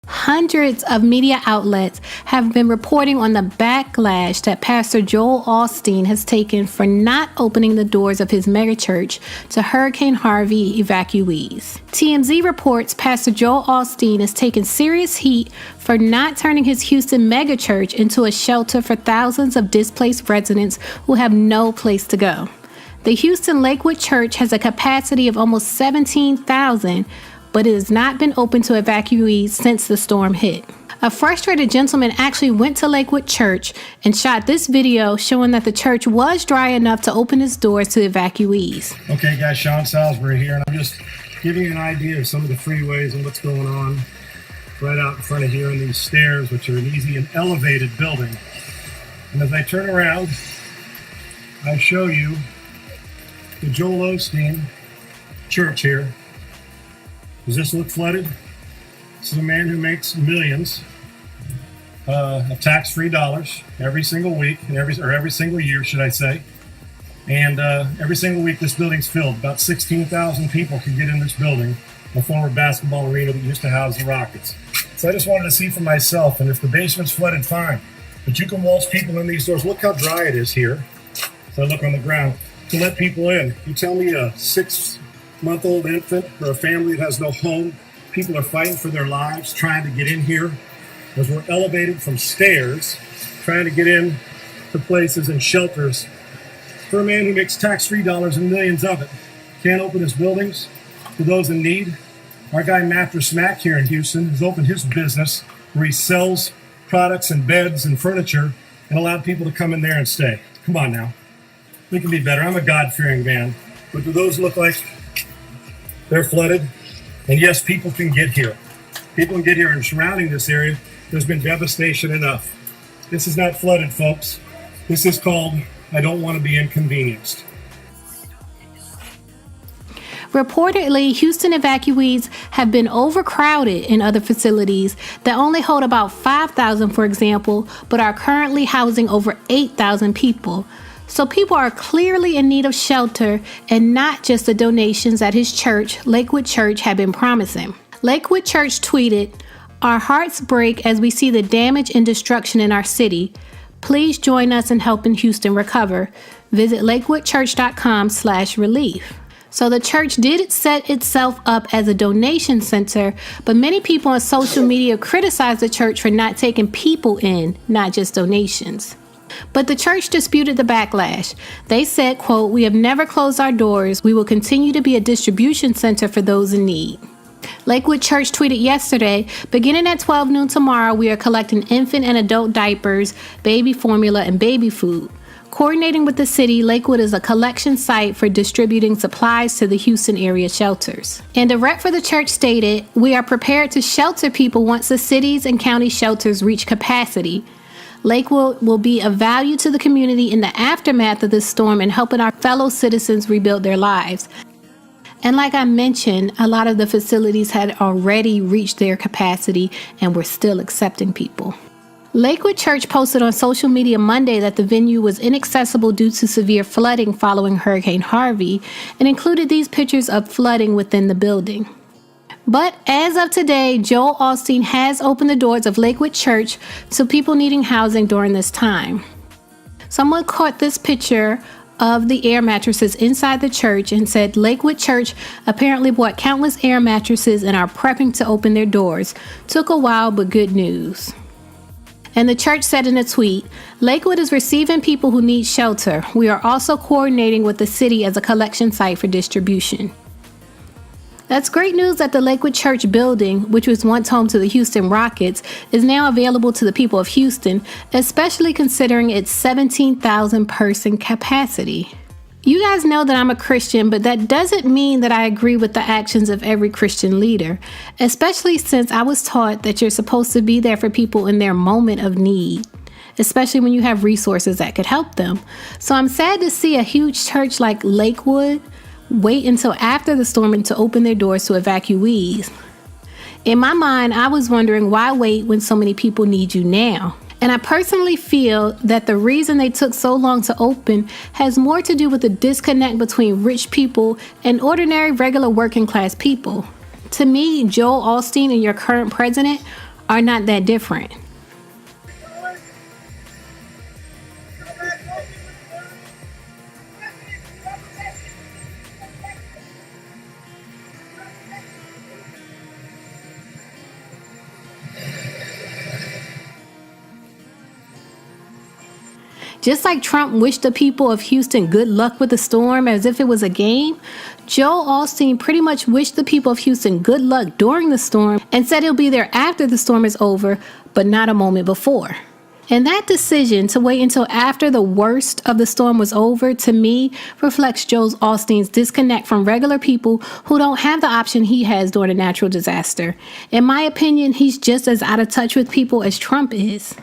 Hundreds of media outlets have been reporting on the backlash that Pastor Joel Osteen has taken for not opening the doors of his megachurch to Hurricane Harvey evacuees. TMZ reports Pastor Joel Osteen has taken serious heat for not turning his Houston megachurch into a shelter for thousands of displaced residents who have no place to go. The Houston Lakewood Church has a capacity of almost 17,000, but it has not been open to evacuees since the storm hit. A frustrated gentleman actually went to Lakewood Church and shot this video showing that the church was dry enough to open its doors to evacuees. Okay guys, Sean Salisbury here, and I'm just giving you an idea of some of the freeways and what's going on right out in front of here in these stairs, which are an easy and elevated building. And as I turn around, I show you the Joel Osteen church here. Does this look flooded? This is a man who makes millions of tax-free dollars every single week, every single year, should I say. And every single week this building's filled. About 16,000 people can get in this building, a former basketball arena that used to house the Rockets. So I just wanted to see for myself, and if the basement's flooded, fine. But you can mulch people in these doors. Look how dry it is here. So I look on the ground to let people in. You tell me a 6-month-old infant or a family that has no home, people are fighting for their lives trying to get in here as we're elevated from stairs, trying to get in to places and shelters for a man who makes tax-free dollars and millions of it. Can't open his buildings to those in need. Our guy Mattress Mac here in Houston has opened his business where he sells products and beds and furniture and allowed people to come in there and stay. Come on now. We can be better. I'm a God-fearing man. But do those look like they're flooded? And yes, people can get here. People can get here, and surrounding this area, there's been devastation enough. This is not flooded, folks. This is called, I don't want to be inconvenienced. Reportedly, Houston evacuees have been overcrowded in other facilities that only hold about 5,000, for example, but are currently housing over 8,000 people. So people are clearly in need of shelter and not just the donations that his church, Lakewood Church, had been promising. Lakewood Church tweeted, "Our hearts break as we see the damage and destruction in our city. Please join us in helping Houston recover. Visit lakewoodchurch.com/relief." So the church did set itself up as a donation center, but many people on social media criticized the church for not taking people in, not just donations. But the church disputed the backlash. They said, quote, "We have never closed our doors. We will continue to be a distribution center for those in need." Lakewood Church tweeted yesterday, "Beginning at 12 noon tomorrow, we are collecting infant and adult diapers, baby formula, and baby food. Coordinating with the city, Lakewood is a collection site for distributing supplies to the Houston area shelters." And a rep for the church stated, "We are prepared to shelter people once the cities and county shelters reach capacity. Lakewood will be of value to the community in the aftermath of this storm and helping our fellow citizens rebuild their lives." And like I mentioned, a lot of the facilities had already reached their capacity and were still accepting people. Lakewood Church posted on social media Monday that the venue was inaccessible due to severe flooding following Hurricane Harvey and included these pictures of flooding within the building. But as of today, Joel Osteen has opened the doors of Lakewood Church to people needing housing during this time. Someone caught this picture of the air mattresses inside the church and said Lakewood Church apparently bought countless air mattresses and are prepping to open their doors. Took a while, but good news. And the church said in a tweet, "Lakewood is receiving people who need shelter. We are also coordinating with the city as a collection site for distribution." That's great news that the Lakewood Church building, which was once home to the Houston Rockets, is now available to the people of Houston, especially considering its 17,000 person capacity. You guys know that I'm a Christian, but that doesn't mean that I agree with the actions of every Christian leader, especially since I was taught that you're supposed to be there for people in their moment of need, especially when you have resources that could help them. So I'm sad to see a huge church like Lakewood wait until after the storm to open their doors to evacuees. In my mind, I was wondering why wait when so many people need you now? And I personally feel that the reason they took so long to open has more to do with the disconnect between rich people and ordinary, regular working class people. To me, Joel Osteen and your current president are not that different. Just like Trump wished the people of Houston good luck with the storm as if it was a game, Joel Osteen pretty much wished the people of Houston good luck during the storm and said he'll be there after the storm is over, but not a moment before. And that decision to wait until after the worst of the storm was over, to me, reflects Joel Osteen's disconnect from regular people who don't have the option he has during a natural disaster. In my opinion, he's just as out of touch with people as Trump is.